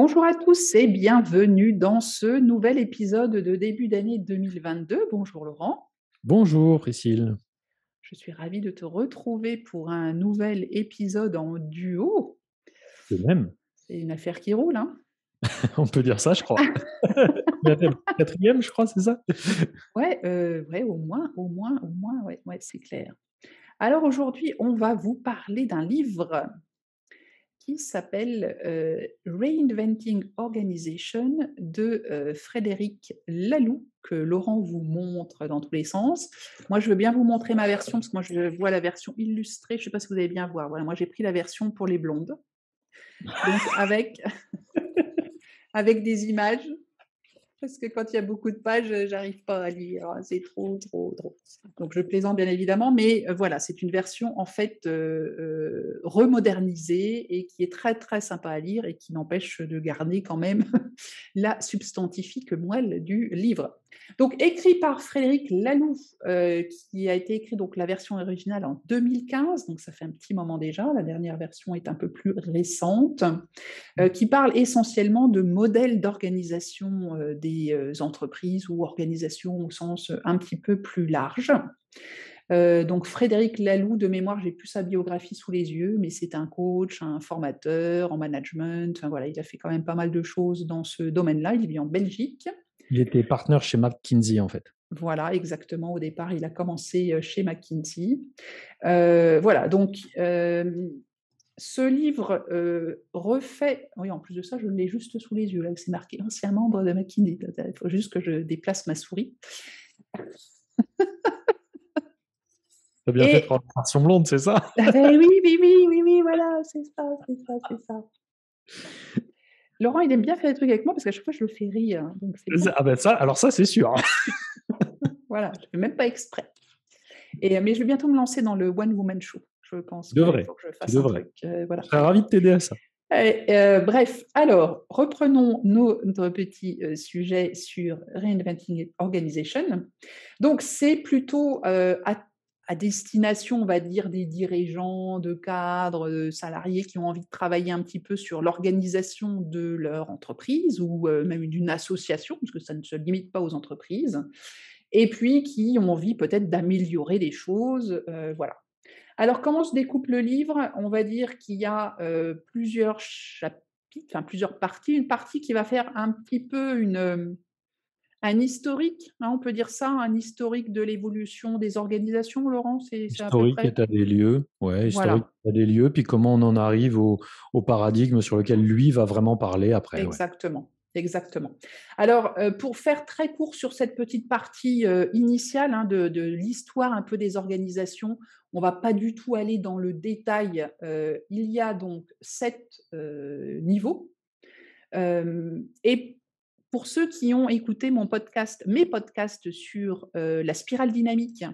Bonjour à tous et bienvenue dans ce nouvel épisode de début d'année 2022. Bonjour Laurent, Bonjour Priscille. je suis ravie de te retrouver pour un nouvel épisode en duo. De même, C'est une affaire qui roule, hein? on peut dire ça, je crois. La 4e, je crois, c'est ça? Ouais, ouais, au moins, ouais, ouais, c'est clair. Alors aujourd'hui, on va vous parler d'un livre qui s'appelle Reinventing Organization de Frédéric Laloux, que Laurent vous montre dans tous les sens. Moi, je veux bien vous montrer ma version, parce que moi, je vois la version illustrée. Je ne sais pas si vous allez bien voir. Voilà, moi, j'ai pris la version pour les blondes. Donc, avec des images, parce que quand il y a beaucoup de pages, j'arrive pas à lire, hein, c'est trop, trop, trop. Donc je plaisante bien évidemment, mais voilà, c'est une version en fait remodernisée et qui est très très sympa à lire et qui n'empêche de garder quand même la substantifique moelle du livre. Donc écrit par Frédéric Laloux, qui a été écrit donc la version originale en 2015, donc ça fait un petit moment déjà. La dernière version est un peu plus récente. Qui parle essentiellement de modèles d'organisation des entreprises ou organisation au sens un petit peu plus large. Donc Frédéric Laloux, de mémoire, j'ai plus sa biographie sous les yeux, mais c'est un coach, un formateur en management. Enfin, voilà, il a fait quand même pas mal de choses dans ce domaine-là. Il vit en Belgique. Il était partenaire chez McKinsey, en fait. Voilà, exactement. Au départ, il a commencé chez McKinsey. Voilà, donc ce livre refait, oui, en plus de ça, je l'ai juste sous les yeux, là, c'est marqué ancien membre de McKinsey. Il faut juste que je déplace ma souris. T'as bien fait de Et prendre la version blonde, c'est ça? ah ben oui, oui, oui, oui, oui, voilà, c'est ça, c'est ça, c'est ça. Laurent, il aime bien faire des trucs avec moi parce qu'à chaque fois, je le fais rire, hein, donc c'est bon. Ah ben ça, alors ça, c'est sûr. Voilà, je ne fais même pas exprès. Mais je vais bientôt me lancer dans le One Woman Show. Je pense Tu qu'il devrais, faut que je tu fasse un devrais. truc. Je Voilà. serais ravi de t'aider à ça. Bref, alors, reprenons notre petit sujet sur Reinventing Organization. Donc, c'est plutôt à destination, on va dire, des dirigeants, de cadres, de salariés qui ont envie de travailler un petit peu sur l'organisation de leur entreprise ou même d'une association, parce que ça ne se limite pas aux entreprises, et puis qui ont envie peut-être d'améliorer les choses. Voilà. Alors, comment se découpe le livre? On va dire qu'il y a plusieurs chapitres, enfin plusieurs parties. Une partie qui va faire un petit peu un historique, hein, on peut dire ça, un historique de l'évolution des organisations, Laurent, c'est à peu Historique, près. état des lieux. Ouais, historique, Voilà, état des lieux. Puis comment on en arrive au paradigme sur lequel lui va vraiment parler après, ouais. exactement. Exactement. Alors, pour faire très court sur cette petite partie initiale hein, de l'histoire un peu des organisations, on va pas du tout aller dans le détail. Il y a donc 7 niveaux. Et pour ceux qui ont écouté mes podcasts sur la spirale dynamique,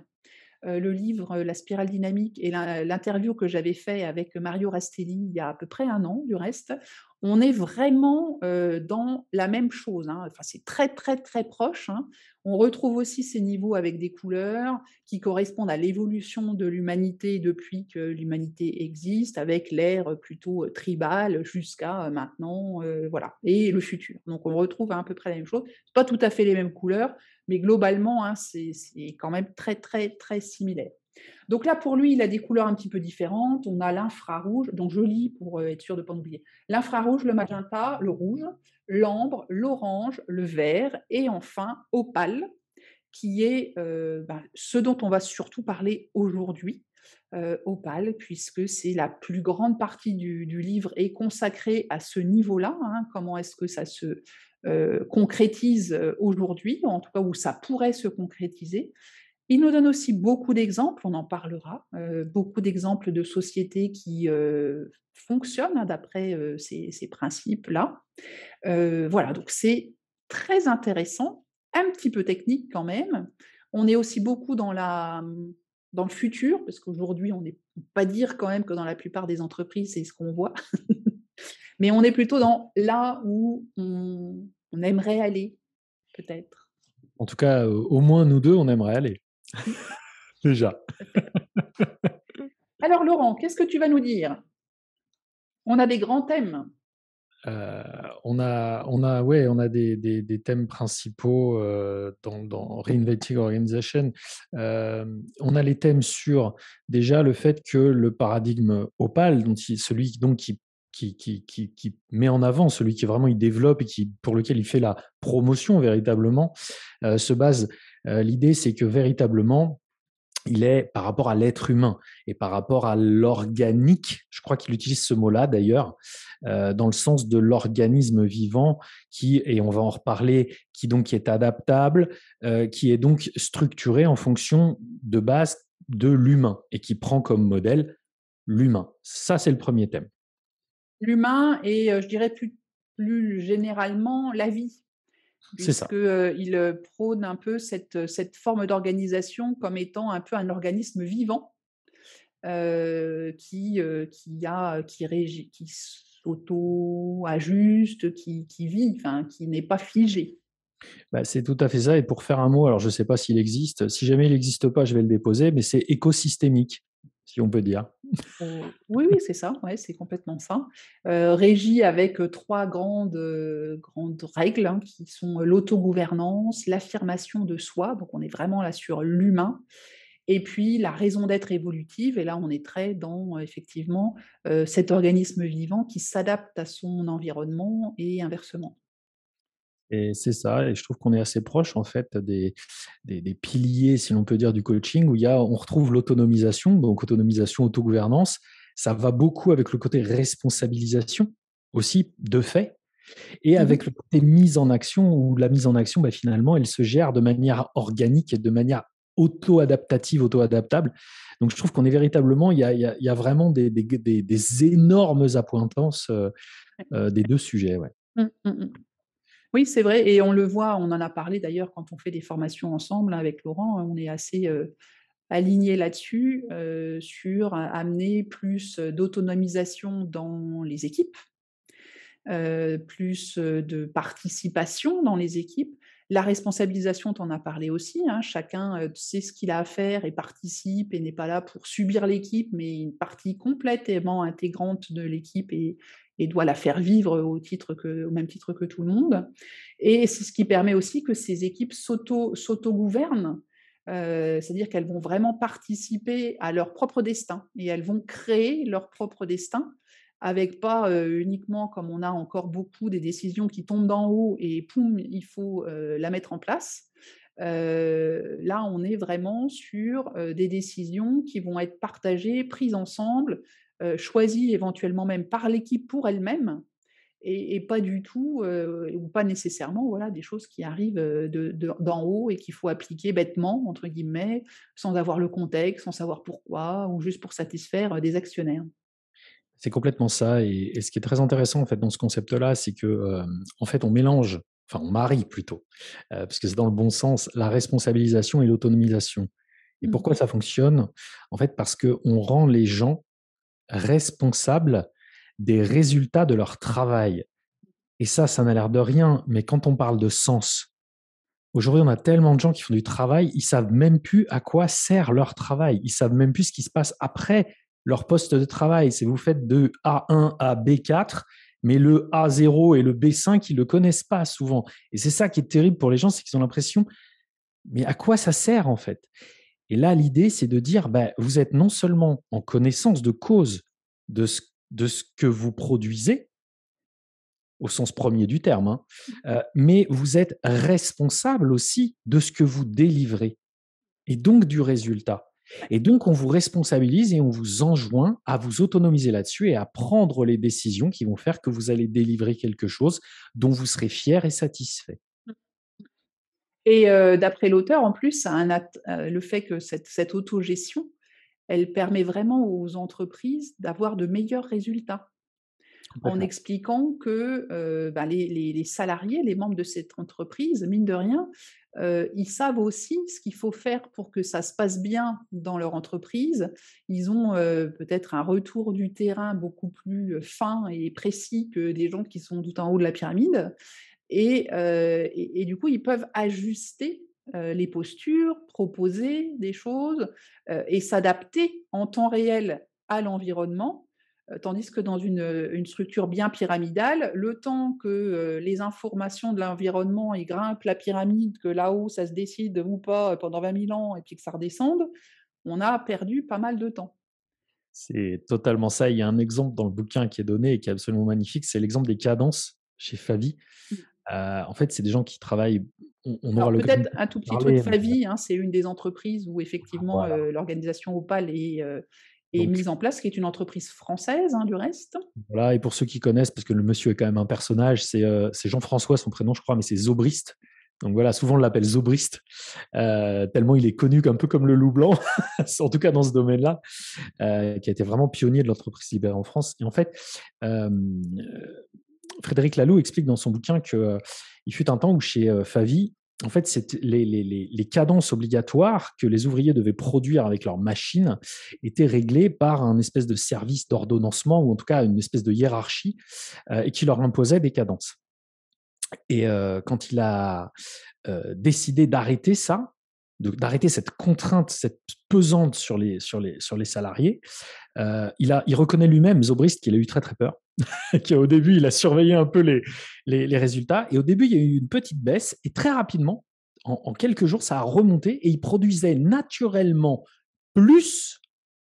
le livre La spirale dynamique et l'interview que j'avais fait avec Mario Rastelli il y a à peu près un an, du reste, on est vraiment dans la même chose. Hein. Enfin, c'est très, très, très proche. Hein. On retrouve aussi ces niveaux avec des couleurs qui correspondent à l'évolution de l'humanité depuis que l'humanité existe, avec l'ère plutôt tribale jusqu'à maintenant, voilà, et le futur. Donc, on retrouve à peu près la même chose. Pas tout à fait les mêmes couleurs, mais globalement, hein, c'est quand même très, très, très similaire. Donc là, pour lui, il a des couleurs un petit peu différentes. On a l'infrarouge, donc je lis pour être sûr de ne pas oublier. L'infrarouge, le magenta, le rouge, l'ambre, l'orange, le vert et enfin opale, qui est ce dont on va surtout parler aujourd'hui. Opale, puisque c'est la plus grande partie du livre est consacrée à ce niveau-là. Hein, comment est-ce que ça se concrétise aujourd'hui, en tout cas où ça pourrait se concrétiser. Il nous donne aussi beaucoup d'exemples, on en parlera, beaucoup d'exemples de sociétés qui fonctionnent hein, d'après ces principes-là. Voilà, donc c'est très intéressant, un petit peu technique quand même. On est aussi beaucoup dans le futur, parce qu'aujourd'hui, on n'est pas dire quand même que dans la plupart des entreprises, c'est ce qu'on voit, mais on est plutôt dans là où on aimerait aller, peut-être. En tout cas, au moins nous deux, on aimerait aller. Oui, Déjà. tout à fait. Alors Laurent, qu'est-ce que tu vas nous dire? On a des grands thèmes. Euh, on a des thèmes principaux dans Reinventing Organization. On a les thèmes sur déjà le fait que le paradigme Opal, celui donc qui met en avant, celui qui vraiment il développe et pour lequel il fait la promotion véritablement, se base. L'idée, c'est que véritablement, il est par rapport à l'être humain et par rapport à l'organique, je crois qu'il utilise ce mot-là d'ailleurs, dans le sens de l'organisme vivant et on va en reparler, qui est adaptable, qui est donc structuré en fonction de base de l'humain et qui prend comme modèle l'humain. Ça, c'est le premier thème. L'humain et je dirais plus généralement la vie, C'est ça. puisqu'il prône un peu cette forme d'organisation comme étant un peu un organisme vivant qui régit, qui s'auto-ajuste, qui vit, enfin, qui n'est pas figé. Bah, c'est tout à fait ça. Et pour faire un mot, alors je ne sais pas s'il existe. Si jamais il n'existe pas, je vais le déposer, mais c'est écosystémique, si on peut dire. Oui, oui, c'est ça, ouais, c'est complètement ça. Régi avec, 3 grandes règles, hein, qui sont l'autogouvernance, l'affirmation de soi, donc on est vraiment là sur l'humain et puis la raison d'être évolutive et là on est très dans, effectivement, cet organisme vivant qui s'adapte à son environnement et inversement. Et c'est ça, et je trouve qu'on est assez proche en fait des piliers, si l'on peut dire, du coaching, où on retrouve l'autonomisation, donc autonomisation, autogouvernance. Ça va beaucoup avec le côté responsabilisation aussi, de fait, et Mmh. avec le côté mise en action, où la mise en action, bah, finalement, elle se gère de manière organique et de manière auto-adaptative, auto-adaptable. Donc je trouve qu'on est véritablement, il y a vraiment des énormes appointances des deux sujets. Ouais. Mmh, mmh mh. Oui, c'est vrai et on le voit, on en a parlé d'ailleurs quand on fait des formations ensemble hein, avec Laurent, on est assez, alignés là-dessus, sur amener plus, d'autonomisation dans les équipes, plus, de participation dans les équipes. La responsabilisation, tu en as parlé aussi, hein, chacun, sait ce qu'il a à faire et participe et n'est pas là pour subir l'équipe, mais une partie complètement intégrante de l'équipe et doit la faire vivre au même titre que tout le monde et c'est ce qui permet aussi que ces équipes s'autogouvernent, c'est-à-dire qu'elles vont vraiment participer à leur propre destin et elles vont créer leur propre destin avec pas, uniquement comme on a encore beaucoup des décisions qui tombent d'en haut et poum, il faut, la mettre en place. Là, on est vraiment sur, des décisions qui vont être partagées, prises ensemble, choisies éventuellement même par l'équipe pour elle-même et pas du tout, ou pas nécessairement, voilà, des choses qui arrivent, d'en haut et qu'il faut appliquer «bêtement» entre guillemets, sans avoir le contexte, sans savoir pourquoi ou juste pour satisfaire, des actionnaires. C'est complètement ça. Et ce qui est très intéressant en fait dans ce concept-là, c'est que en fait on mélange, enfin on marie plutôt, parce que c'est dans le bon sens, la responsabilisation et l'autonomisation. Et Mmh. pourquoi ça fonctionne? En fait, parce qu'on rend les gens responsables des résultats de leur travail. Et ça n'a l'air de rien, mais quand on parle de sens, aujourd'hui on a tellement de gens qui font du travail, ils savent même plus à quoi sert leur travail, ils savent même plus ce qui se passe après leur poste de travail. C'est vous faites de A1 à B4, mais le A0 et le B5, ils ne le connaissent pas souvent. Et c'est ça qui est terrible pour les gens, c'est qu'ils ont l'impression, mais à quoi ça sert en fait? Et là, l'idée, c'est de dire, bah, vous êtes non seulement en connaissance de cause de ce que vous produisez, au sens premier du terme, hein, mais vous êtes responsable aussi de ce que vous délivrez et donc du résultat. Et donc, on vous responsabilise et on vous enjoint à vous autonomiser là-dessus et à prendre les décisions qui vont faire que vous allez délivrer quelque chose dont vous serez fier et satisfait. Et d'après l'auteur, en plus, ça a le fait que cette autogestion, elle permet vraiment aux entreprises d'avoir de meilleurs résultats. En Complètement. expliquant que, bah, les salariés, les membres de cette entreprise, mine de rien, ils savent aussi ce qu'il faut faire pour que ça se passe bien dans leur entreprise. Ils ont, peut-être un retour du terrain beaucoup plus, fin et précis que des gens qui sont tout en haut de la pyramide et du coup, ils peuvent ajuster, les postures, proposer des choses, et s'adapter en temps réel à l'environnement, Tandis que dans une structure bien pyramidale, le temps que, les informations de l'environnement, ils grimpent la pyramide, que là-haut ça se décide ou pas, pendant 20 000 ans et puis que ça redescende, on a perdu pas mal de temps. C'est totalement ça. Il y a un exemple dans le bouquin qui est donné et qui est absolument magnifique, c'est l'exemple des cadences chez Favi. Mmh. En fait, c'est des gens qui travaillent on aura Alors l'occasion peut-être de un tout petit truc, parler, mais Favi, hein, c'est une des entreprises où effectivement, voilà. l'organisation Opale est Donc mise en place, qui est une entreprise française, hein, du reste. voilà, et pour ceux qui connaissent, parce que le monsieur est quand même un personnage, c'est Jean-François son prénom, je crois, mais c'est Zobrist. Donc voilà, souvent on l'appelle Zobrist, tellement il est connu un peu comme le loup blanc, en tout cas dans ce domaine-là, qui a été vraiment pionnier de l'entreprise libérée en France. Et en fait, Frédéric Laloux explique dans son bouquin qu'il fut un temps où chez Favi, en fait, c'était les cadences obligatoires que les ouvriers devaient produire avec leurs machines étaient réglées par un espèce de service d'ordonnancement ou en tout cas une espèce de hiérarchie et qui leur imposait des cadences. Et quand il a décidé d'arrêter ça, d'arrêter cette contrainte, cette pesante sur les salariés, il reconnaît lui-même, Zobrist, qu'il a eu très très peur, qu'au début, il a surveillé un peu les résultats. Et au début, il y a eu une petite baisse. Et très rapidement, en quelques jours, ça a remonté et il produisait naturellement plus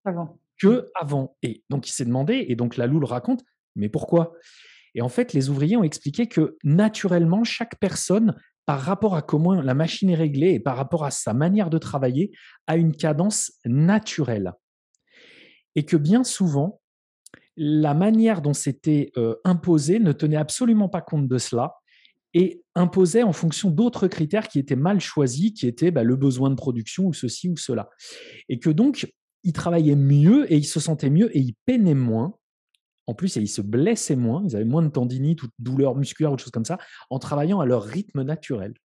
Avant. Mmh. qu'avant. Et donc, il s'est demandé, et donc Lalou le raconte, mais pourquoi? Et en fait, les ouvriers ont expliqué que naturellement, chaque personne, par rapport à comment la machine est réglée et par rapport à sa manière de travailler, a une cadence naturelle. Et que bien souvent, la manière dont c'était imposé ne tenait absolument pas compte de cela et imposait en fonction d'autres critères qui étaient mal choisis, qui étaient le besoin de production ou ceci ou cela. Et que donc, ils travaillaient mieux et ils se sentaient mieux et ils peinaient moins. En plus, et ils se blessaient moins, ils avaient moins de tendinite ou de douleurs musculaires ou de choses comme ça, en travaillant à leur rythme naturel,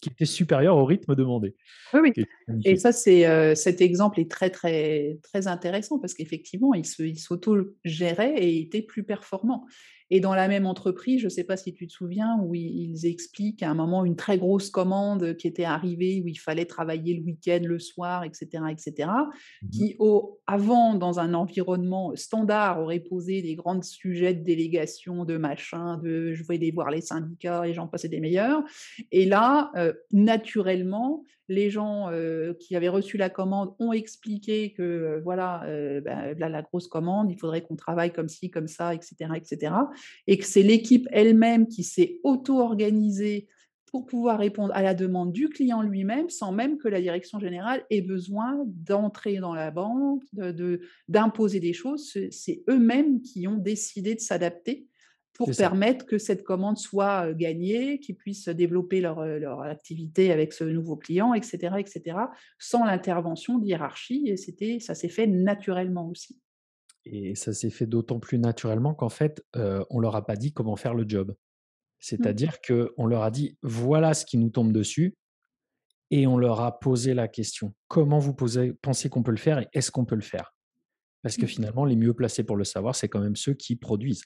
qui était supérieur au rythme demandé. Oui, oui. Qui est Et magnifique. ça, cet exemple est très, très, très intéressant parce qu'effectivement, il s'auto-gérait et était plus performant. Et dans la même entreprise, je ne sais pas si tu te souviens, où ils expliquent à un moment une très grosse commande qui était arrivée, où il fallait travailler le week-end, le soir, et cetera, Mhm. qui avant, dans un environnement standard, aurait posé des grands sujets de délégation, de machin, de je vais aller voir les syndicats et j'en passais des meilleurs. Et là, naturellement, les gens, qui avaient reçu la commande ont expliqué que, voilà, là, la grosse commande, il faudrait qu'on travaille comme ci, comme ça, et cetera, et que c'est l'équipe elle-même qui s'est auto-organisée pour pouvoir répondre à la demande du client lui-même, sans même que la direction générale ait besoin d'entrer dans la banque, d'imposer des choses. C'est eux-mêmes qui ont décidé de s'adapter C'est pour ça. permettre que cette commande soit, gagnée, qu'ils puissent développer leur activité avec ce nouveau client, et cetera, sans l'intervention de hiérarchie, et ça s'est fait naturellement aussi. Et ça s'est fait d'autant plus naturellement qu'en fait, on leur a pas dit comment faire le job. Mmh. C'est-à-dire qu'on leur a dit: «Voilà ce qui nous tombe dessus» et on leur a posé la question: «Comment vous pensez qu'on peut le faire et est-ce qu'on peut le faire?» Parce que Mmh. finalement, les mieux placés pour le savoir, c'est quand même ceux qui produisent.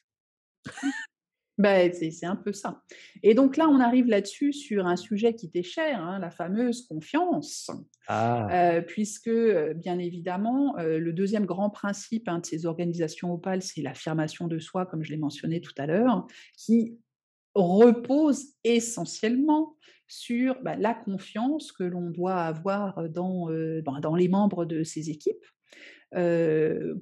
C'est un peu ça. Et donc là, on arrive là-dessus sur un sujet qui t'est cher, hein, la fameuse confiance. Ah! Puisque, bien évidemment, le deuxième grand principe, hein, de ces organisations opales, c'est l'affirmation de soi, comme je l'ai mentionné tout à l'heure, qui repose essentiellement sur, la confiance que l'on doit avoir dans les membres de ces équipes.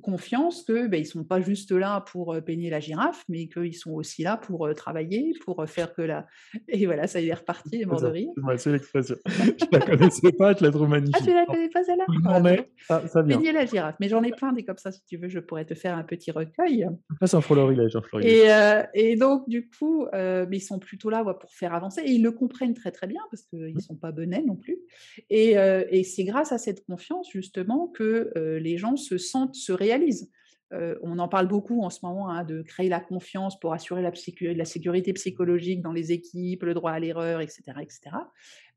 Confiance que, ils sont pas juste là pour, peigner la girafe, mais qu'ils sont aussi là pour, travailler, pour, faire que la et voilà, ça y est reparti, il est mort de rire. C'est l'expression. Je la connaissais pas, je la trouve Ah, tu magnifique. la connais pas celle-là? Où il Ah bah, m'en tu vois? est, ça vient. Peigner la girafe, mais j'en ai plein des comme ça, si tu veux, je pourrais te faire un petit recueil. Après, c'est un florilège, un florilège. Et donc du coup, mais ils sont plutôt là, ouais, pour faire avancer et ils le comprennent très, très bien parce qu'ils ne Mmh. sont pas benets non plus et c'est grâce à cette confiance justement que, les gens se réalisent. On en parle beaucoup en ce moment, hein, de créer la confiance pour assurer la sécurité psychologique dans les équipes, le droit à l'erreur, et cetera, et cetera.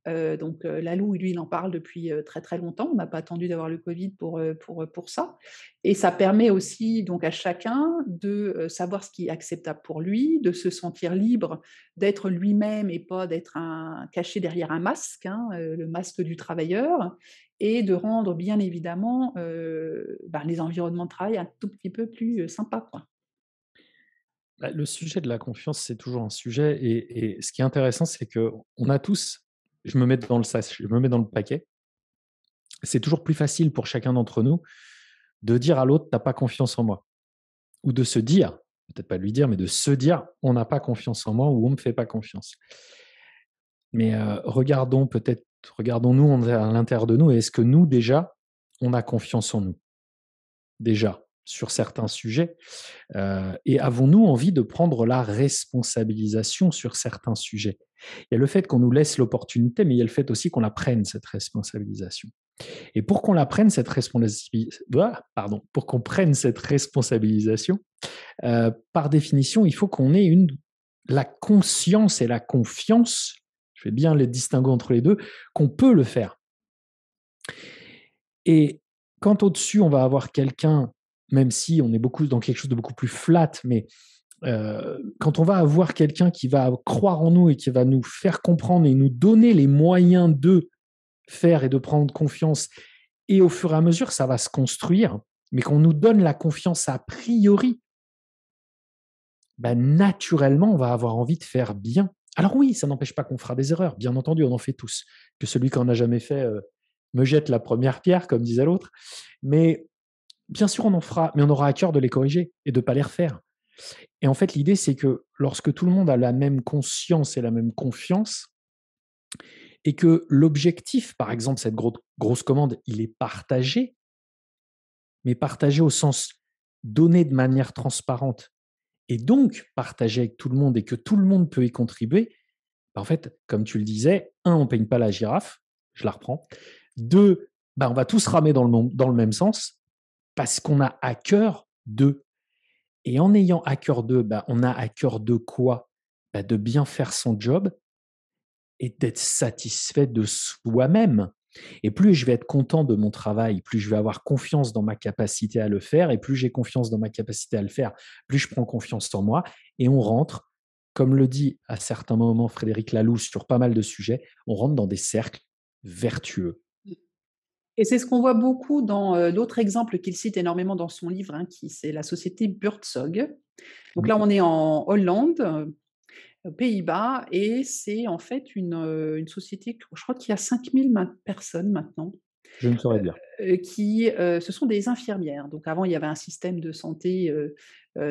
Lalou, lui, il en parle depuis très très longtemps. On n'a pas attendu d'avoir le Covid pour ça. Et ça permet aussi donc à chacun de savoir ce qui est acceptable pour lui, de se sentir libre d'être lui-même et pas d'être caché derrière un masque, hein, le masque du travailleur, et de rendre bien évidemment les environnements de travail un tout petit peu plus sympas, quoi. Bah, le sujet de la confiance, c'est toujours un sujet et ce qui est intéressant, c'est qu'on a tous je me mets dans le sas je me mets dans le paquet. C'est toujours plus facile pour chacun d'entre nous de dire à l'autre: «Tu as pas confiance en moi» ou de se dire, peut-être pas lui dire, mais de se dire: «On n'a pas confiance en moi» ou «On me fait pas confiance». Mais, regardons-nous à l'intérieur de nous et est-ce que nous déjà, on a confiance en nous? Déjà, sur certains sujets. Et avons-nous envie de prendre la responsabilisation sur certains sujets? Il y a le fait qu'on nous laisse l'opportunité, mais il y a le fait aussi qu'on la prenne, cette responsabilisation. Et pour qu'on la prenne, pour qu'on prenne cette responsabilisation, par définition, il faut qu'on ait la conscience et la confiance, je fais bien les distinguo entre les deux, qu'on peut le faire. Et quand au-dessus, on va avoir quelqu'un, même si on est beaucoup dans quelque chose de beaucoup plus flat, mais quand on va avoir quelqu'un qui va croire en nous et qui va nous faire comprendre et nous donner les moyens de faire et de prendre confiance, et au fur et à mesure, ça va se construire, mais qu'on nous donne la confiance a priori, bah, naturellement, on va avoir envie de faire bien. Alors oui, ça n'empêche pas qu'on fera des erreurs, bien entendu, on en fait tous. Que celui qui en a jamais fait me jette la première pierre, comme disait l'autre. Mais bien sûr, on en fera, mais on aura à cœur de les corriger et de ne pas les refaire. Et en fait, l'idée, c'est que lorsque tout le monde a la même conscience et la même confiance, et que l'objectif, par exemple, cette grosse commande, il est partagé, mais partagé au sens donné de manière transparente, et donc partagé avec tout le monde et que tout le monde peut y contribuer, bah, en fait, comme tu le disais, un, on ne peigne pas la girafe, je la reprends. Deux, bah, on va tous ramer dans le même sens parce qu'on a à cœur de. Et en ayant à cœur d'eux, bah, on a à cœur de quoi? Bah, de bien faire son job et d'être satisfait de soi-même. Et plus je vais être content de mon travail, plus je vais avoir confiance dans ma capacité à le faire, et plus j'ai confiance dans ma capacité à le faire, plus je prends confiance en moi, et on rentre, comme le dit à certains moments Frédéric Laloux sur pas mal de sujets, on rentre dans des cercles vertueux. Et c'est ce qu'on voit beaucoup dans l'autre exemple qu'il cite énormément dans son livre, hein, c'est la société Buurtzorg. Donc là, on est en Hollande, aux Pays-Bas, et c'est en fait une société, je crois qu'il y a 5000 personnes maintenant, Je ne saurais dire. ce sont des infirmières. Donc avant, il y avait un système de santé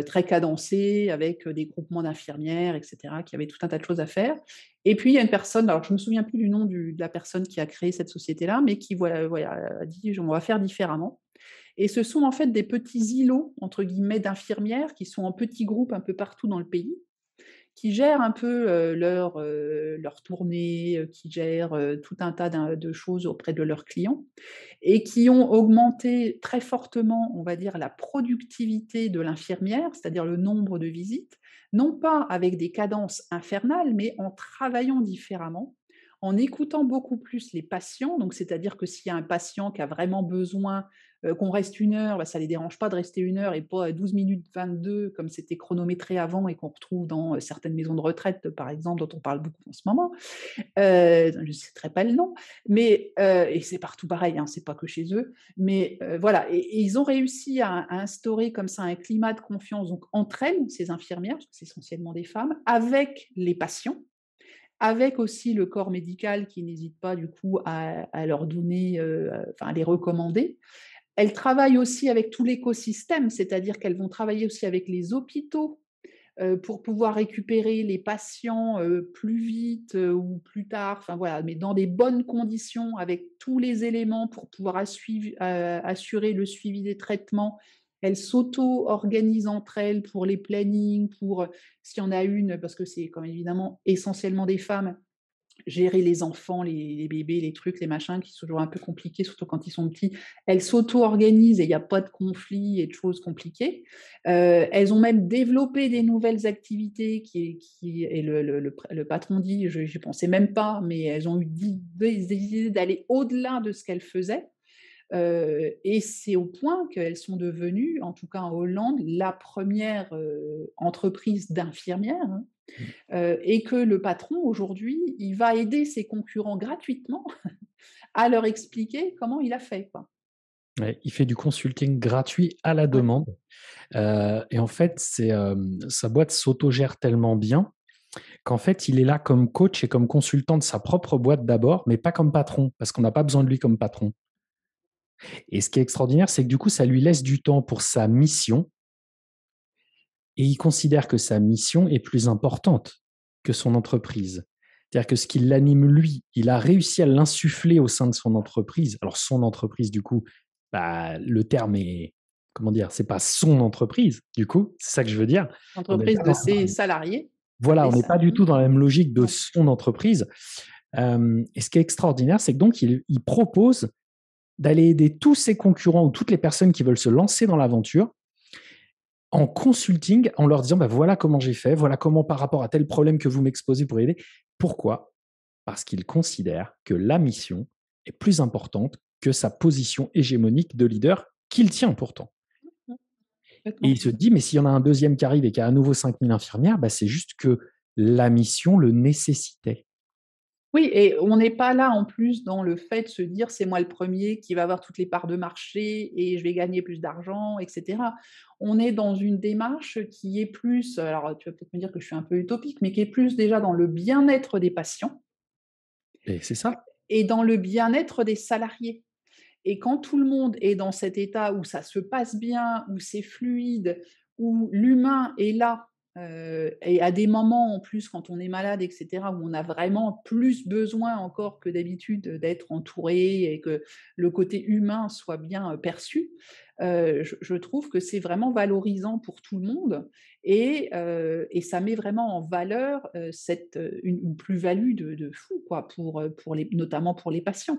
très cadencé, avec des groupements d'infirmières, etc., qui avaient tout un tas de choses à faire. Et puis, il y a une personne, alors je ne me souviens plus du nom de la personne qui a créé cette société-là, mais qui voilà, a dit, on va faire différemment. Et ce sont en fait des petits îlots, entre guillemets, d'infirmières qui sont en petits groupes un peu partout dans le pays, qui gèrent un peu leur tournée, qui gèrent tout un tas de choses auprès de leurs clients, et qui ont augmenté très fortement, on va dire, la productivité de l'infirmière, c'est-à-dire le nombre de visites, non pas avec des cadences infernales, mais en travaillant différemment, en écoutant beaucoup plus les patients. Donc, c'est-à-dire que s'il y a un patient qui a vraiment besoin qu'on reste 1 heure, bah, ça ne les dérange pas de rester 1 heure et pas 12 minutes 22 comme c'était chronométré avant et qu'on retrouve dans certaines maisons de retraite, par exemple, dont on parle beaucoup en ce moment. Je ne citerai pas le nom, mais et c'est partout pareil, hein, c'est pas que chez eux, mais voilà, et ils ont réussi à instaurer comme ça un climat de confiance, donc entre elles, ces infirmières, parce que c'est essentiellement des femmes, avec les patients, avec aussi le corps médical qui n'hésite pas du coup à leur donner, enfin à les recommander. Elles travaillent aussi avec tout l'écosystème, c'est-à-dire qu'elles vont travailler aussi avec les hôpitaux pour pouvoir récupérer les patients plus vite ou plus tard, enfin voilà, mais dans des bonnes conditions, avec tous les éléments pour pouvoir assurer le suivi des traitements. Elles s'auto-organisent entre elles pour les plannings, pour s'il y en a une, parce que c'est comme évidemment essentiellement des femmes, gérer les enfants, les bébés, les trucs, les machins qui sont toujours un peu compliqués, surtout quand ils sont petits. Elles s'auto-organisent et il n'y a pas de conflit et de choses compliquées. Elles ont même développé des nouvelles activités et le patron dit, je n'y pensais même pas, mais elles ont eu des idées d'aller au-delà de ce qu'elles faisaient. Et c'est au point qu'elles sont devenues, en tout cas en Hollande, la première entreprise d'infirmières, hein, Mmh. et que le patron, aujourd'hui, il va aider ses concurrents gratuitement à leur expliquer comment il a fait, quoi. Ouais, il fait du consulting gratuit à la Ouais, demande, et en fait, sa boîte s'autogère tellement bien qu'en fait, il est là comme coach et comme consultant de sa propre boîte d'abord, mais pas comme patron, parce qu'on n'a pas besoin de lui comme patron. Et ce qui est extraordinaire, c'est que du coup, ça lui laisse du temps pour sa mission et il considère que sa mission est plus importante que son entreprise. C'est-à-dire que ce qui l'anime lui, il a réussi à l'insuffler au sein de son entreprise. Alors son entreprise, du coup, bah, le terme est, comment dire, c'est pas son entreprise, du coup, c'est ça que je veux dire. On n'est entreprise pas de ses salariés, voilà, des on n'est sa pas du tout dans la même logique de non. son entreprise. Et ce qui est extraordinaire, c'est que donc il propose d'aller aider tous ses concurrents ou toutes les personnes qui veulent se lancer dans l'aventure en consulting, en leur disant bah, voilà comment j'ai fait, voilà comment par rapport à tel problème que vous m'exposez pour aider. Pourquoi? Parce qu'il considère que la mission est plus importante que sa position hégémonique de leader qu'il tient pourtant. Mmh, Et il complètement. se dit, mais s'il y en a un deuxième qui arrive et qui a à nouveau 5000 infirmières, bah, c'est juste que la mission le nécessitait. Oui, et on n'est pas là en plus dans le fait de se dire: «C'est moi le premier qui va avoir toutes les parts de marché et je vais gagner plus d'argent» et cetera. On est dans une démarche qui est plus, alors tu vas peut-être me dire que je suis un peu utopique, mais qui est plus déjà dans le bien-être des patients Et c'est ça. et dans le bien-être des salariés. Et quand tout le monde est dans cet état où ça se passe bien, où c'est fluide, où l'humain est là, et à des moments en plus quand on est malade, et cetera, où on a vraiment plus besoin encore que d'habitude d'être entouré et que le côté humain soit bien perçu, je trouve que c'est vraiment valorisant pour tout le monde et ça met vraiment en valeur une plus-value de fou, quoi, pour notamment pour les patients.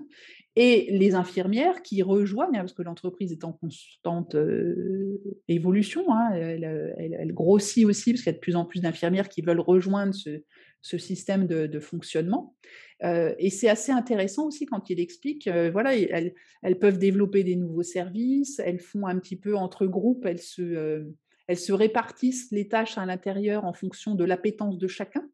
Et les infirmières qui rejoignent, hein, parce que l'entreprise est en constante évolution, hein, elle grossit aussi, parce qu'il y a de plus en plus d'infirmières qui veulent rejoindre ce système de fonctionnement. Et c'est assez intéressant aussi quand il explique, voilà, elles peuvent développer des nouveaux services, elles font un petit peu entre groupes, elles se répartissent les tâches à l'intérieur en fonction de l'appétence de chacun.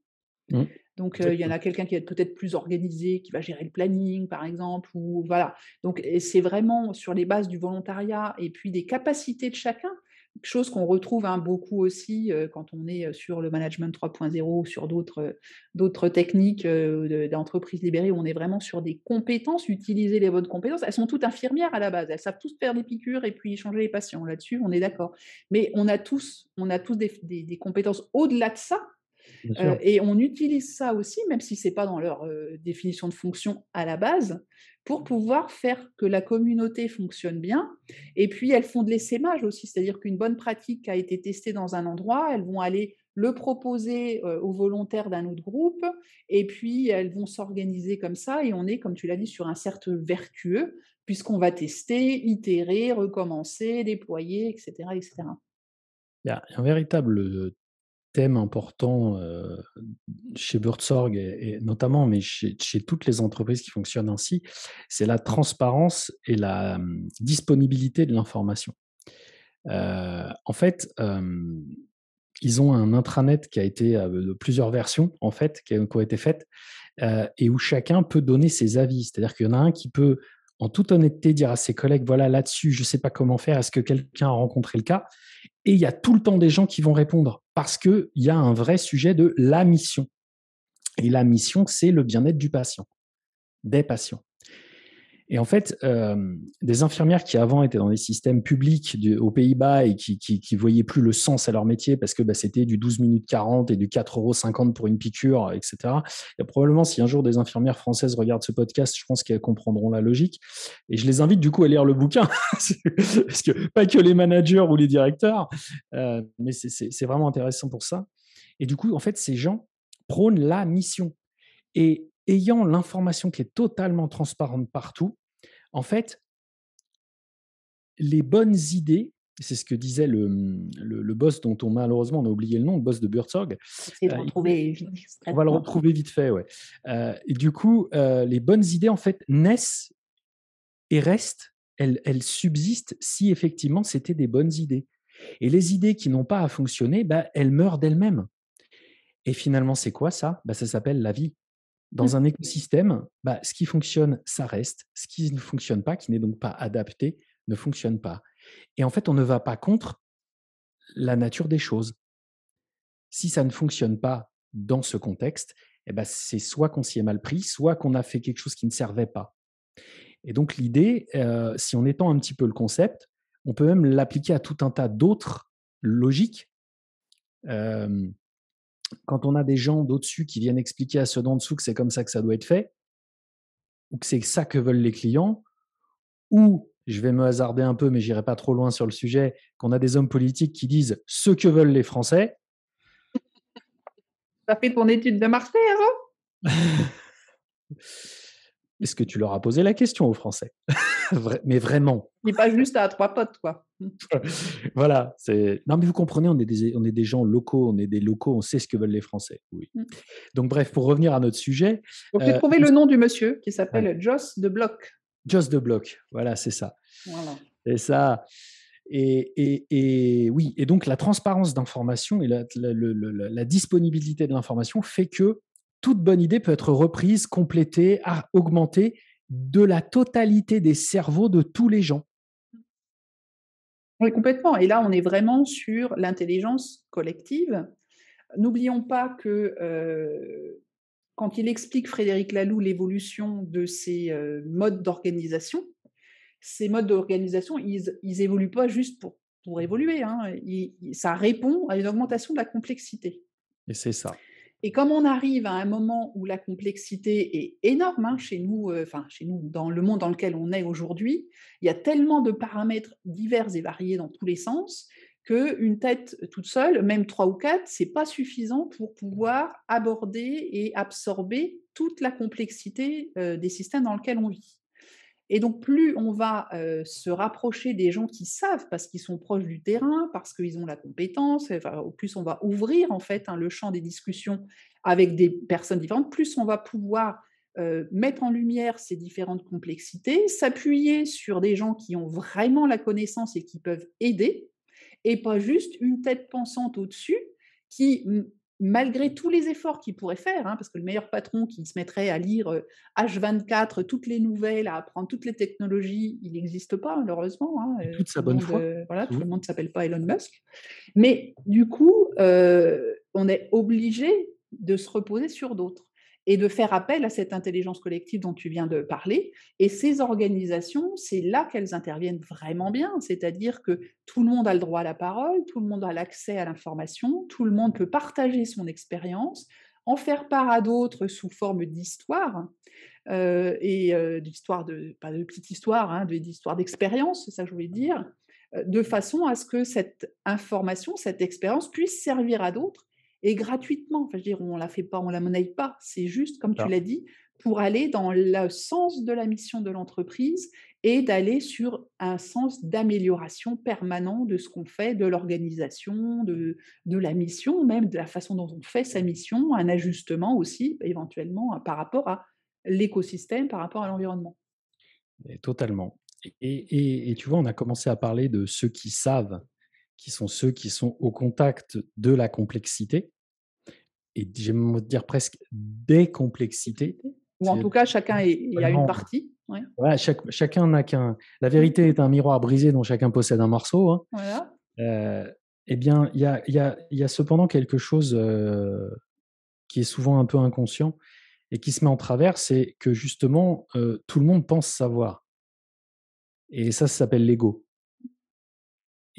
Mmh. Donc, il y en Exactement. a quelqu'un qui va être peut-être plus organisé, qui va gérer le planning, par exemple, ou voilà. Donc et c'est vraiment sur les bases du volontariat et puis des capacités de chacun, chose qu'on retrouve, hein, beaucoup aussi, quand on est, sur le management 3.0 ou sur d'autres techniques, d'entreprises libérées où on est vraiment sur des compétences, utiliser les bonnes compétences. Elles sont toutes infirmières à la base, elles savent tous faire des piqûres et puis changer les patients. Là-dessus, on est d'accord. Mais on a tous des compétences au-delà de ça. Bien sûr. Et on utilise ça aussi, même si c'est pas dans leur, définition de fonction à la base, pour pouvoir faire que la communauté fonctionne bien et puis elles font de l'essaimage aussi. C'est-à-dire qu'une bonne pratique a été testée dans un endroit, elles vont aller le proposer, aux volontaires d'un autre groupe et puis elles vont s'organiser comme ça et on est, comme tu l'as dit, sur un cercle vertueux puisqu'on va tester, itérer, recommencer, déployer et cetera et cetera. Il y a un véritable thème important chez Buurtzorg et notamment, mais chez toutes les entreprises qui fonctionnent ainsi, c'est la transparence et la disponibilité de l'information. En fait, ils ont un intranet qui a été de plusieurs versions, en fait, qui ont été faites, et où chacun peut donner ses avis. C'est-à-dire qu'il y en a un qui peut, en toute honnêteté, dire à ses collègues, voilà, là-dessus, je ne sais pas comment faire, est-ce que quelqu'un a rencontré le cas? Et il y a tout le temps des gens qui vont répondre parce qu'il y a un vrai sujet de la mission. Et la mission, c'est le bien-être du patient, des patients. Et en fait, des infirmières qui avant étaient dans des systèmes publics aux Pays-Bas et qui voyaient plus le sens à leur métier parce que bah, c'était du 12 minutes 40 et du 4,50 € pour une piqûre, etc. Et probablement, si un jour des infirmières françaises regardent ce podcast, je pense qu'elles comprendront la logique. Et je les invite du coup à lire le bouquin, parce que pas que les managers ou les directeurs, mais c'est vraiment intéressant pour ça. Et du coup, en fait, ces gens prônent la mission. Et ayant l'information qui est totalement transparente partout, en fait, les bonnes idées, c'est ce que disait le boss dont malheureusement on a oublié le nom, le boss de Buurtzorg. Essayer de Il disait, retrouver on va le discrètement. retrouver vite fait, ouais. Et du coup, les bonnes idées en fait naissent et restent, elles subsistent si effectivement c'était des bonnes idées. Et les idées qui n'ont pas à fonctionner, elles meurent d'elles-mêmes. Et finalement, c'est quoi ça? Ça s'appelle la vie. Dans un écosystème, ce qui fonctionne, ça reste. Ce qui ne fonctionne pas, qui n'est donc pas adapté, ne fonctionne pas. Et en fait, on ne va pas contre la nature des choses. Si ça ne fonctionne pas dans ce contexte, c'est soit qu'on s'y est mal pris, soit qu'on a fait quelque chose qui ne servait pas. Et donc l'idée, si on étend un petit peu le concept, on peut même l'appliquer à tout un tas d'autres logiques. Quand on a des gens d'au-dessus qui viennent expliquer à ceux d'en dessous que c'est comme ça que ça doit être fait, ou que c'est ça que veulent les clients, ou, je vais me hasarder un peu, mais j'irai pas trop loin sur le sujet, qu'on a des hommes politiques qui disent ce que veulent les Français. Tu as fait ton étude de marché avant? Est-ce que tu leur as posé la question aux Français? Mais vraiment. Et pas juste à 3 potes, quoi. Voilà. Non, mais vous comprenez, on est des gens locaux, on est des locaux, on sait ce que veulent les Français. Oui. Donc, bref, pour revenir à notre sujet. Donc, j'ai trouvé le nom du monsieur qui ouais. s'appelle Jos de Bloch. Jos de Bloch, voilà, c'est ça. Voilà. C'est ça. Et oui, et donc la transparence d'information et la disponibilité de l'information fait que toute bonne idée peut être reprise, complétée, augmentée de la totalité des cerveaux de tous les gens. Oui, complètement. Et là, on est vraiment sur l'intelligence collective. N'oublions pas que quand il explique, Frédéric Laloux, l'évolution de ces modes d'organisation, ces modes d'organisation, ils évoluent pas juste pour évoluer. Hein. Ça répond à une augmentation de la complexité. Et c'est ça. Et comme on arrive à un moment où la complexité est énorme chez nous, dans le monde dans lequel on est aujourd'hui, il y a tellement de paramètres divers et variés dans tous les sens qu'une tête toute seule, même 3 ou 4, c'est pas suffisant pour pouvoir aborder et absorber toute la complexité des systèmes dans lesquels on vit. Et donc, plus on va se rapprocher des gens qui savent, parce qu'ils sont proches du terrain, parce qu'ils ont la compétence, plus on va ouvrir en fait le champ des discussions avec des personnes différentes, plus on va pouvoir mettre en lumière ces différentes complexités, s'appuyer sur des gens qui ont vraiment la connaissance et qui peuvent aider, et pas juste une tête pensante au-dessus qui, malgré tous les efforts qu'il pourrait faire, parce que le meilleur patron qui se mettrait à lire H24 toutes les nouvelles, à apprendre toutes les technologies, il n'existe pas malheureusement. Toute sa bonne foi. Tout le monde ne s'appelle pas Elon Musk. Mais du coup, on est obligé de se reposer sur d'autres et de faire appel à cette intelligence collective dont tu viens de parler. Et ces organisations, c'est là qu'elles interviennent vraiment bien, c'est-à-dire que tout le monde a le droit à la parole, tout le monde a l'accès à l'information, tout le monde peut partager son expérience, en faire part à d'autres sous forme d'histoire, d'histoire pas de petite histoire, d'histoire d'expérience, c'est ça que je voulais dire, de façon à ce que cette information, cette expérience puisse servir à d'autres et gratuitement. Enfin, je veux dire, on la fait pas, on la monnaie pas. C'est juste, comme tu l'as dit, pour aller dans le sens de la mission de l'entreprise et d'aller sur un sens d'amélioration permanent de ce qu'on fait, de l'organisation, de la mission, même de la façon dont on fait sa mission, un ajustement aussi, éventuellement, par rapport à l'écosystème, par rapport à l'environnement. Totalement. Et tu vois, on a commencé à parler de ceux qui savent, qui sont ceux qui sont au contact de la complexité, et j'aime dire presque des complexités. Ou en tout cas, chacun y a une partie. Ouais. Voilà, chacun n'a qu'un. La vérité est un miroir brisé dont chacun possède un morceau. Hein. Voilà. Eh bien, il y a cependant quelque chose qui est souvent un peu inconscient et qui se met en travers, c'est que justement, tout le monde pense savoir. Et ça s'appelle l'ego.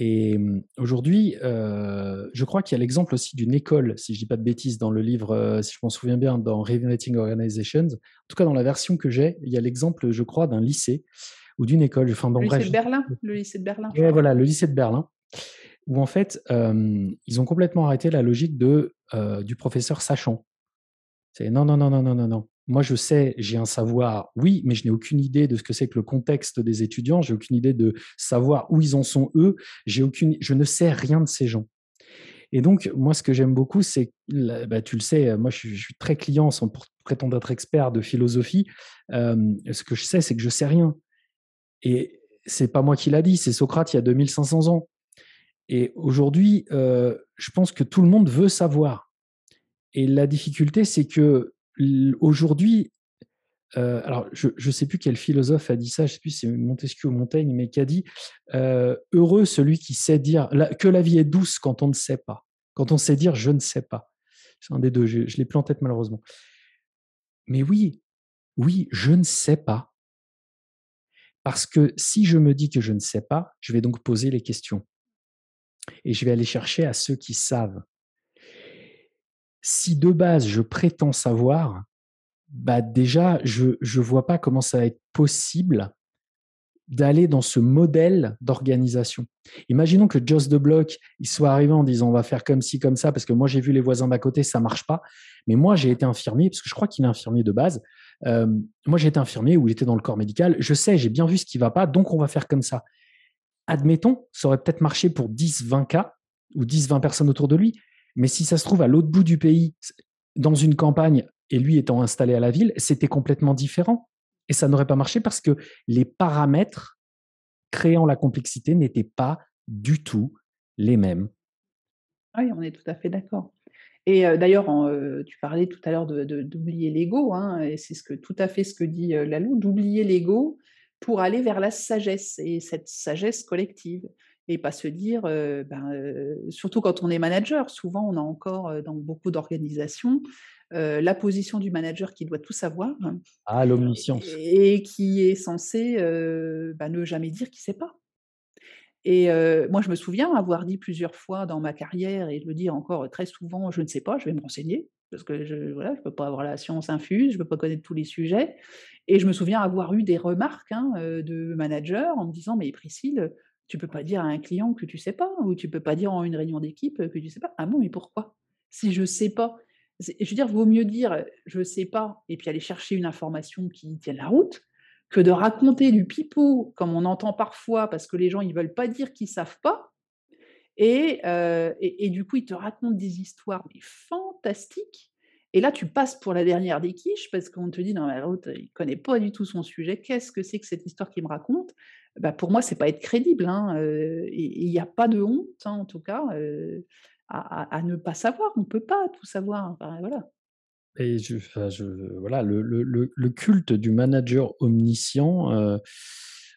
Et aujourd'hui, je crois qu'il y a l'exemple aussi d'une école, si je ne dis pas de bêtises, dans le livre, si je m'en souviens bien, dans Reinventing Organizations. En tout cas, dans la version que j'ai, il y a l'exemple, je crois, d'un lycée ou d'une école. Enfin, bon, bref. Lycée de Berlin, le lycée de Berlin. Ouais, voilà, le lycée de Berlin, où en fait, ils ont complètement arrêté la logique du professeur sachant. C'est non, non, non, non, non, non, non. moi, je sais, j'ai un savoir, oui, mais je n'ai aucune idée de ce que c'est que le contexte des étudiants. J'ai aucune idée de savoir où ils en sont eux. Je ne sais rien de ces gens. Et donc, moi, ce que j'aime beaucoup, c'est, tu le sais, moi, je suis très client sans prétendre être expert de philosophie. Ce que je sais, c'est que je sais rien. Et c'est pas moi qui l'a dit, c'est Socrate il y a 2500 ans. Et aujourd'hui, je pense que tout le monde veut savoir. Et la difficulté, c'est que aujourd'hui, alors je ne sais plus quel philosophe a dit ça, je ne sais plus si c'est Montesquieu ou Montaigne, mais qui a dit heureux celui qui sait dire que la vie est douce quand on ne sait pas, quand on sait dire je ne sais pas. C'est un des deux, je l'ai plus en tête malheureusement. Mais oui, je ne sais pas. Parce que si je me dis que je ne sais pas, je vais donc poser les questions. Et je vais aller chercher à ceux qui savent. Si de base je prétends savoir, déjà, je ne vois pas comment ça va être possible d'aller dans ce modèle d'organisation. Imaginons que Just the Block, il soit arrivé en disant on va faire comme ci, comme ça, parce que moi j'ai vu les voisins d'à côté, ça ne marche pas. Mais moi j'ai été infirmier, parce que je crois qu'il est infirmier de base. Moi j'ai été infirmier où il était dans le corps médical. Je sais, j'ai bien vu ce qui ne va pas, donc on va faire comme ça. Admettons, ça aurait peut-être marché pour 10, 20 cas, ou 10, 20 personnes autour de lui. Mais si ça se trouve à l'autre bout du pays, dans une campagne, et lui étant installé à la ville, c'était complètement différent. Et ça n'aurait pas marché parce que les paramètres créant la complexité n'étaient pas du tout les mêmes. Oui, on est tout à fait d'accord. Et d'ailleurs, tu parlais tout à l'heure d'oublier l'ego, hein, et c'est tout à fait ce que dit Lalou, d'oublier l'ego pour aller vers la sagesse, et cette sagesse collective. Et pas se dire, surtout quand on est manager, souvent on a encore dans beaucoup d'organisations la position du manager qui doit tout savoir, Ah, l'omniscience. et qui est censé ne jamais dire qu'il ne sait pas. Et moi, je me souviens avoir dit plusieurs fois dans ma carrière, et de le dire encore très souvent: «Je ne sais pas, je vais me renseigner», parce que je peux pas avoir la science infuse, je peux pas connaître tous les sujets. Et je me souviens avoir eu des remarques, hein, de managers en me disant: «Mais Priscille, tu peux pas dire à un client que tu sais pas, ou tu peux pas dire en une réunion d'équipe, que tu sais pas». «Ah bon, mais pourquoi? Si je sais pas?» Je veux dire, vaut mieux dire: «Je sais pas», et puis aller chercher une information qui tienne la route, que de raconter du pipeau, comme on entend parfois, parce que les gens ils veulent pas dire qu'ils savent pas, et du coup, ils te racontent des histoires mais fantastiques, et là, tu passes pour la dernière des quiches parce qu'on te dit: «Non, mais l'autre, il connaît pas du tout son sujet. Qu'est-ce que c'est que cette histoire qu'il me raconte?» Bah, pour moi, c'est pas être crédible, hein, et il y a pas de honte, hein, en tout cas, à ne pas savoir. On peut pas tout savoir, enfin, voilà. Et voilà, le culte du manager omniscient,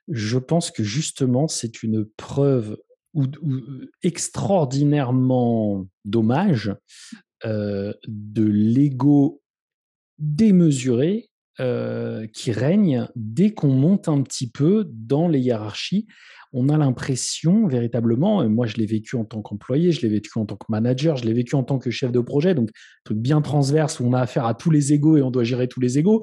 je pense que justement, c'est une preuve extraordinairement dommage de l'ego démesuré qui règne dès qu'on monte un petit peu dans les hiérarchies. On a l'impression véritablement, et moi je l'ai vécu en tant qu'employé, je l'ai vécu en tant que manager, je l'ai vécu en tant que chef de projet, donc un truc bien transverse où on a affaire à tous les égos et on doit gérer tous les égos.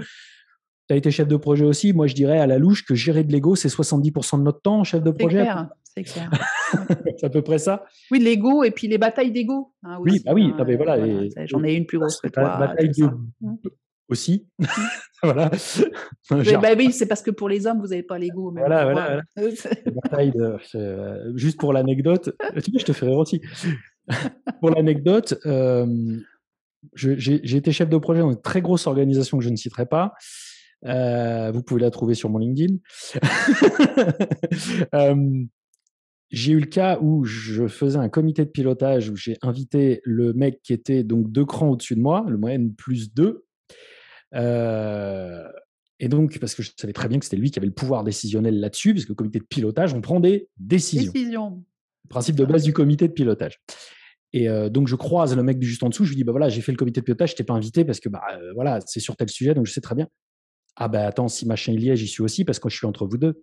Tu as été chef de projet aussi, moi je dirais à la louche que gérer de l'ego, c'est 70% de notre temps, chef de C'est projet. clair, c'est clair. Ouais. C'est à peu près ça. Oui, l'ego et puis les batailles d'ego, hein, Oui, aussi, bah oui, hein, non, mais voilà, voilà, j'en ai une plus grosse que toi, bataille tout de ça. Mmh. aussi. Mmh. Voilà. Oui, bah, oui, c'est parce que pour les hommes, vous n'avez pas l'ego, mais Voilà, pour voilà, moi, voilà. La bataille de, juste pour l'anecdote, tu sais, je te fais rire aussi. Pour l'anecdote, j'ai été chef de projet dans une très grosse organisation que je ne citerai pas. Vous pouvez la trouver sur mon LinkedIn. Euh, j'ai eu le cas où je faisais un comité de pilotage où j'ai invité le mec qui était donc 2 crans au-dessus de moi, le moyenne plus 2. Et donc, parce que je savais très bien que c'était lui qui avait le pouvoir décisionnel là-dessus, parce que le comité de pilotage, on prend des décisions. Décision, Principe c'est de ça. base du comité de pilotage. Et donc, je croise le mec du juste en dessous. Je lui dis, bah voilà, j'ai fait le comité de pilotage, je t'ai pas invité parce que voilà, c'est sur tel sujet, donc je sais très bien. Ah bah attends, si machin il y est, j'y suis aussi parce que je suis entre vous deux.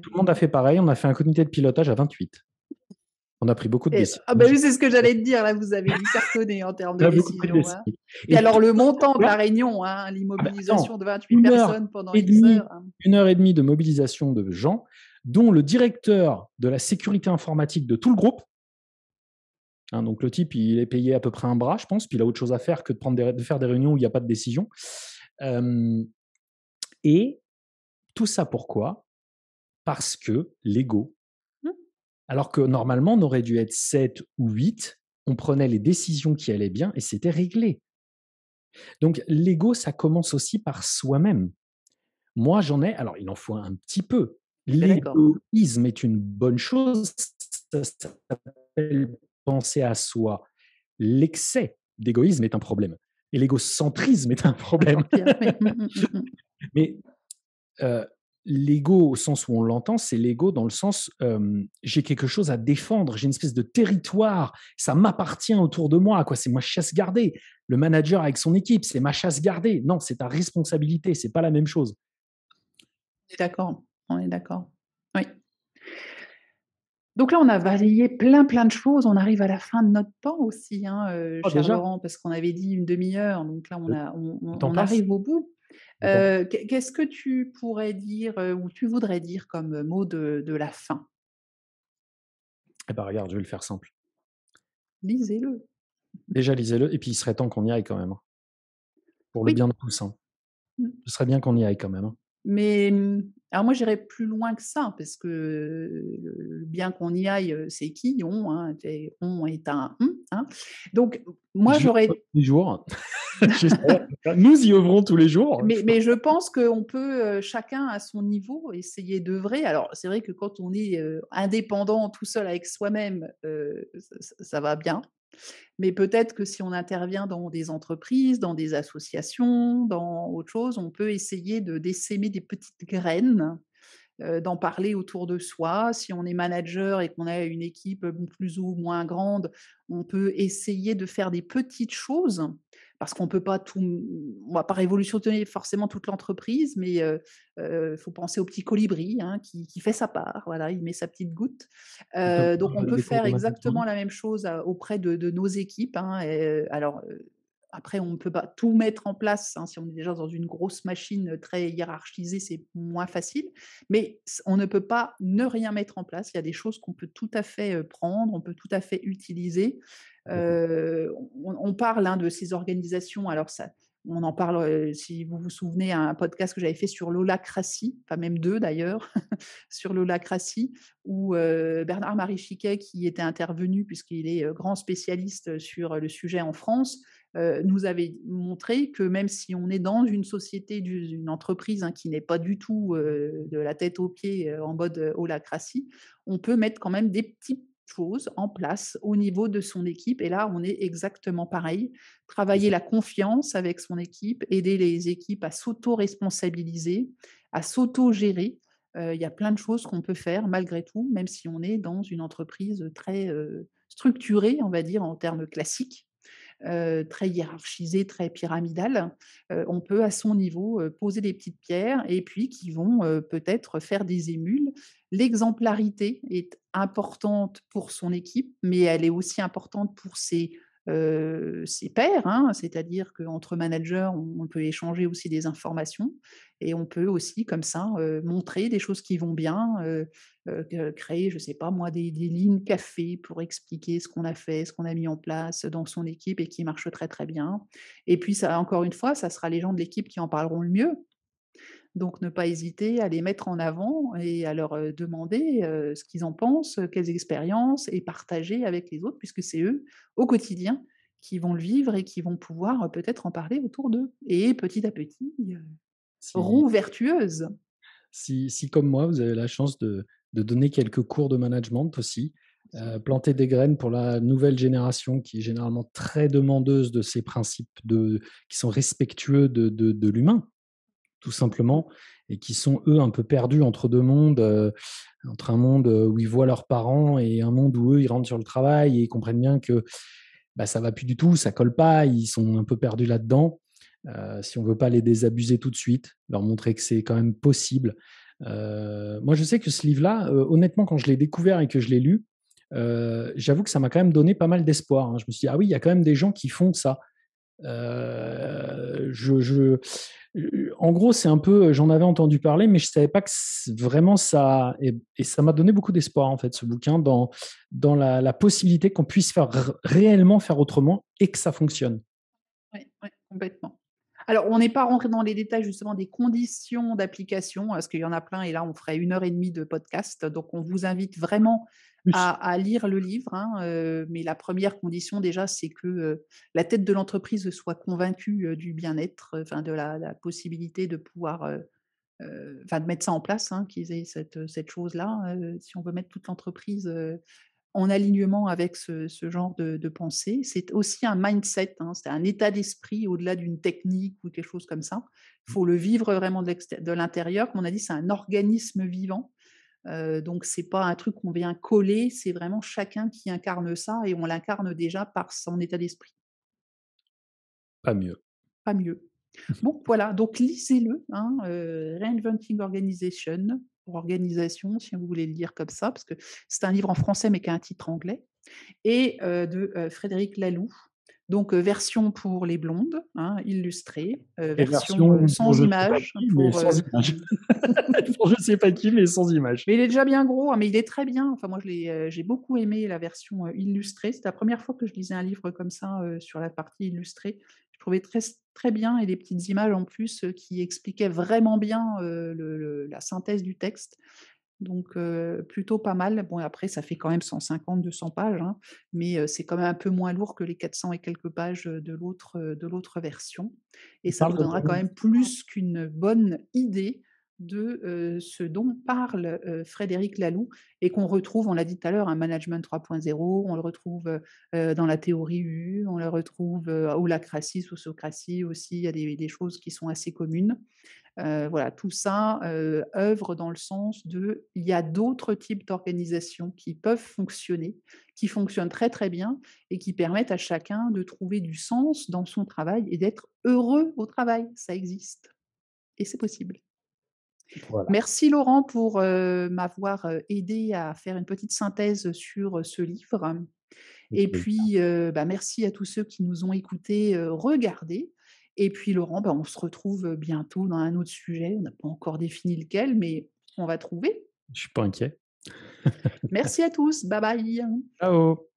Tout le monde a fait pareil. On a fait un comité de pilotage à 28. On a pris beaucoup de décisions. Ah bah oui, c'est ce que j'allais te dire, là, vous avez dû cartonner en termes On de a beaucoup pris de décision, hein. décisions. Puis Et alors le montant de pourquoi la réunion, hein, Ah bah l'immobilisation attends, de 28 une heure personnes pendant et X demie, heures, hein. 1 heure et demie de mobilisation de gens, dont le directeur de la sécurité informatique de tout le groupe, hein. Donc, le type, il est payé à peu près un bras, je pense, puis il a autre chose à faire que de faire des réunions où il n'y a pas de décision. Euh, et tout ça pourquoi? Parce que l'ego, Mmh. alors que normalement, on aurait dû être 7 ou 8, on prenait les décisions qui allaient bien et c'était réglé. Donc, l'ego, ça commence aussi par soi-même. Moi, j'en ai, alors il en faut un petit peu. Je suis d'accord. L'égoïsme est une bonne chose, ça s'appelle penser à soi. L'excès d'égoïsme est un problème et l'égocentrisme est un problème. Encore pire, oui. Mais l'ego, au sens où on l'entend, c'est l'ego dans le sens, j'ai quelque chose à défendre, j'ai une espèce de territoire, ça m'appartient autour de moi, quoi. C'est ma chasse gardée. Le manager avec son équipe, c'est ma chasse gardée. Non, c'est ta responsabilité, c'est pas la même chose. On est d'accord, on est d'accord. Oui. Donc là, on a balayé plein, plein de choses. On arrive à la fin de notre temps aussi, hein, Oh cher déjà? Laurent, parce qu'on avait dit une demi-heure, donc là, Le le temps on passe, arrive au bout. le temps passe. Qu'est-ce que tu pourrais dire, ou tu voudrais dire comme mot de la fin? Eh ben, regarde, je vais le faire simple. Lisez-le. Déjà, lisez-le et puis il serait temps qu'on y aille quand même, hein, pour le Oui. bien de tous, hein. Mmh. Ce serait bien qu'on y aille quand même, hein. Mais, alors moi j'irais plus loin que ça parce que le bien qu'on y aille, c'est qui? On, hein, tu on est un hein. Donc moi J'y œuvre j'aurais tous les jours. J'essaie en tout cas. Nous y œuvrons tous les jours. mais je pense qu'on peut, chacun à son niveau essayer d'œuvrer. Alors c'est vrai que quand on est, indépendant tout seul avec soi-même, ça va bien. Mais peut-être que si on intervient dans des entreprises, dans des associations, dans autre chose, on peut essayer de d'essaimer des petites graines, d'en parler autour de soi. Si on est manager et qu'on a une équipe, plus ou moins grande, on peut essayer de faire des petites choses parce qu'on peut pas tout on va pas révolutionner forcément toute l'entreprise, mais faut penser au petit colibri, hein, qui fait sa part, voilà, il met sa petite goutte. On peut Donc on faire peut des cours faire de management. exactement la même chose, auprès de nos équipes, hein, alors, après, on ne peut pas tout mettre en place, hein, si on est déjà dans une grosse machine très hiérarchisée, c'est moins facile. Mais on ne peut pas ne rien mettre en place. Il y a des choses qu'on peut tout à fait prendre, on peut tout à fait utiliser. Complètement. On parle hein, de ces organisations. Alors, ça, on en parle, si vous vous souvenez, un podcast que j'avais fait sur l'holacratie, enfin même deux d'ailleurs, sur l'holacratie, où Bernard-Marie Chiquet, qui était intervenu, puisqu'il est grand spécialiste sur le sujet en France, nous avait montré que même si on est dans une société, une entreprise hein, qui n'est pas du tout de la tête aux pieds en mode holacratie, on peut mettre quand même des petites choses en place au niveau de son équipe. Et là, on est exactement pareil. C'est Travailler ça. la confiance avec son équipe, aider les équipes à s'auto-responsabiliser, à s'auto-gérer. Il y a plein de choses qu'on peut faire malgré tout, même si on est dans une entreprise très structurée, on va dire, en termes classiques, très hiérarchisée, très pyramidale. On peut à son niveau, poser des petites pierres et puis qui vont, peut-être faire des émules. L'exemplarité est importante pour son équipe, mais elle est aussi importante pour ses pairs, hein. C'est-à-dire qu'entre managers, on peut échanger aussi des informations et on peut aussi comme ça, montrer des choses qui vont bien, créer, je sais pas moi, des lignes café pour expliquer ce qu'on a fait, ce qu'on a mis en place dans son équipe et qui marche très, très bien. Et puis ça, encore une fois, ça sera les gens de l'équipe qui en parleront le mieux. Donc ne pas hésiter à les mettre en avant et à leur, demander, ce qu'ils en pensent, quelles expériences et partager avec les autres puisque c'est eux, au quotidien, qui vont le vivre et qui vont pouvoir, peut-être en parler autour d'eux et petit à petit, Si roue vertueuse. si comme moi, vous avez la chance de donner quelques cours de management aussi, planter des graines pour la nouvelle génération qui est généralement très demandeuse de ces principes qui sont respectueux de l'humain, tout simplement, et qui sont, eux, un peu perdus entre 2 mondes, entre un monde, où ils voient leurs parents et un monde où eux, ils rentrent sur le travail et ils comprennent bien que, bah, ça va plus du tout, ça colle pas, ils sont un peu perdus là-dedans. Si on veut pas les désabuser tout de suite, leur montrer que c'est quand même possible. Moi, je sais que ce livre-là, honnêtement, quand je l'ai découvert et que je l'ai lu, j'avoue que ça m'a quand même donné pas mal d'espoir, hein. Je me suis dit: «Ah oui, il y a quand même des gens qui font ça». Je En gros, c'est un peu, j'en avais entendu parler, mais je savais pas que vraiment ça, et ça m'a donné beaucoup d'espoir en fait, ce bouquin, dans la possibilité qu'on puisse réellement faire autrement et que ça fonctionne. Ouais, ouais, complètement. Alors, on n'est pas rentré dans les détails justement des conditions d'application, parce qu'il y en a plein et là, on ferait 1 heure et demie de podcast. Donc, on vous invite vraiment Plus. à lire le livre, hein, mais la première condition déjà, c'est que, la tête de l'entreprise soit convaincue, du bien-être, enfin de la possibilité de pouvoir, enfin de mettre ça en place, hein, qu'ils aient cette chose-là, si on veut mettre toute l'entreprise, en alignement avec ce genre de pensée. C'est aussi un mindset, hein, c'est un état d'esprit au-delà d'une technique ou quelque chose comme ça. Il faut le vivre vraiment de l'intérieur. Comme on a dit, c'est un organisme vivant, donc c'est pas un truc qu'on vient coller, c'est vraiment chacun qui incarne ça et on l'incarne déjà par son état d'esprit, Pas mieux. pas mieux. Bon, voilà, donc lisez-le, hein, Reinventing Organization, pour organisation, si vous voulez le lire comme ça, parce que c'est un livre en français, mais qui a un titre anglais et de, Frédéric Laloux. Donc, version pour les blondes, hein, illustrée, Et version, version pour sans je sais pas images qui, mais pour, sans image. Pour je sais pas qui, mais sans image. mais il est déjà bien gros, hein, mais il est très bien. Enfin moi j'ai beaucoup aimé la version, illustrée. C'était la première fois que je lisais un livre comme ça, sur la partie illustrée. Je trouvais très bien et des petites images en plus, qui expliquaient vraiment bien, la synthèse du texte. Donc plutôt pas mal. Bon après ça fait quand même 150-200 pages, hein, mais c'est quand même un peu moins lourd que les 400 et quelques pages, de l'autre version et Il ça parle vous de donnera quand même plus qu'une bonne idée de, ce dont parle, Frédéric Laloux et qu'on retrouve, on l'a dit tout à l'heure, un management 3.0, on le retrouve, dans la théorie U, on le retrouve, holacratie, sociocratie aussi, il y a des choses qui sont assez communes. Voilà, tout ça, œuvre dans le sens de il y a d'autres types d'organisations qui peuvent fonctionner, qui fonctionnent très, très bien et qui permettent à chacun de trouver du sens dans son travail et d'être heureux au travail. Ça existe et c'est possible. Voilà. Merci Laurent pour, m'avoir, aidé à faire une petite synthèse sur, ce livre Avec et plaisir. puis, bah, merci à tous ceux qui nous ont écoutés, regardés et puis Laurent, bah, on se retrouve, bientôt dans un autre sujet. On n'a pas encore défini lequel, mais on va trouver. Je suis pas inquiet. Merci à tous. Bye bye. Ciao.